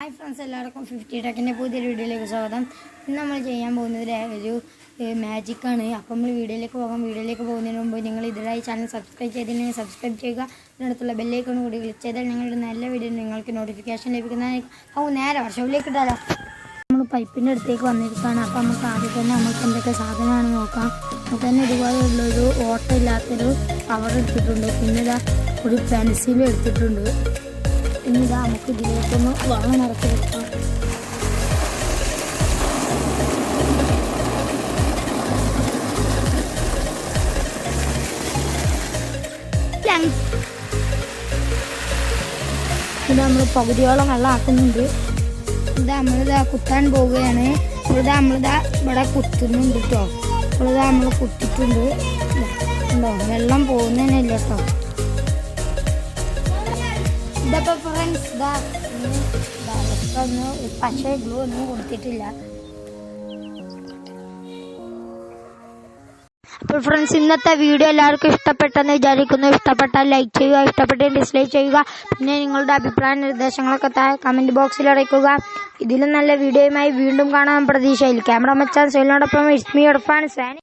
Hi friends, എല്ലാവർക്കും 50 ടെക്കിൻ്റെ പുതിയൊരു വീഡിയോയിലേക്ക് സ്വാഗതം. ഇന്ന് നമ്മൾ ചെയ്യാൻ പോകുന്നത് ഒരു മാജിക്കാണ്. അപ്പോൾ നമ്മൾ വീഡിയോയിലേക്ക് പോകുന്നതിന് മുമ്പ് നിങ്ങൾ ഇതിനായി ചാനൽ സബ്സ്ക്രൈബ് ചെയ്തിട്ടുണ്ടെങ്കിൽ സബ്സ്ക്രൈബ് ചെയ്യുക. ഇതിനടുത്തുള്ള ബെല്ലൈക്കൺ കൂടി ക്ലിക്ക് ചെയ്താൽ ഞങ്ങളുടെ നല്ല വീഡിയോ നിങ്ങൾക്ക് നോട്ടിഫിക്കേഷൻ ലഭിക്കുന്നതായിരിക്കും. നേരെ വർഷത്തിലേക്ക് ഇട്ടാലോ. നമ്മൾ പൈപ്പിൻ്റെ അടുത്തേക്ക് വന്നിരിക്കുകയാണ്. അപ്പോൾ നമുക്ക് ആദ്യം തന്നെ നമുക്ക് എന്തൊക്കെ സാധനമാണെന്ന് നോക്കാം. നമുക്ക് തന്നെ ഇതുപോലെയുള്ളൊരു ഓട്ടമില്ലാത്തൊരു കവർ എടുത്തിട്ടുണ്ട്. പിന്നെ ഇതാ ഒരു പെൻസിൽ എടുത്തിട്ടുണ്ട്. ഇനി ഇതാ നമുക്ക് ഇതിലേക്കൊന്ന് വെള്ളം നിറച്ച് വെക്കാം. ഇത് നമ്മൾ പകുതിയോളം വെള്ളം ആക്കുന്നുണ്ട്. നമ്മളിതാ കുത്താൻ പോവുകയാണ്. നമ്മളിതാ ഇവിടെ കുത്തുന്നുണ്ട് കേട്ടോ. നമ്മൾ കുത്തിട്ടുണ്ട് ഉണ്ടോ, വെള്ളം പോകുന്നതന്നെയില്ല കേട്ടോ. ഇതപ്പോൾ ഫ്രണ്ട്സ് പക്ഷേ ഗ്ലൂ ഒന്നും കൊടുത്തിട്ടില്ല. അപ്പോൾ ഫ്രണ്ട്സ്, ഇന്നത്തെ വീഡിയോ എല്ലാവർക്കും ഇഷ്ടപ്പെട്ടെന്ന് വിചാരിക്കുന്നു. ഇഷ്ടപ്പെട്ടാൽ ലൈക്ക് ചെയ്യുക, ഇഷ്ടപ്പെട്ടാൽ ഡിസ്ലൈക്ക് ചെയ്യുക. പിന്നെ നിങ്ങളുടെ അഭിപ്രായ നിർദ്ദേശങ്ങളൊക്കെ താഴെ കമൻറ്റ് ബോക്സിൽ അറിയിക്കുക. ഇതിലും നല്ല വീഡിയോയുമായി വീണ്ടും കാണാൻ പ്രതീക്ഷയിൽ ക്യാമറ മച്ചാൻ സോയിലിനോടൊപ്പം ഇസ്മി ഇർഫാൻ സാനി.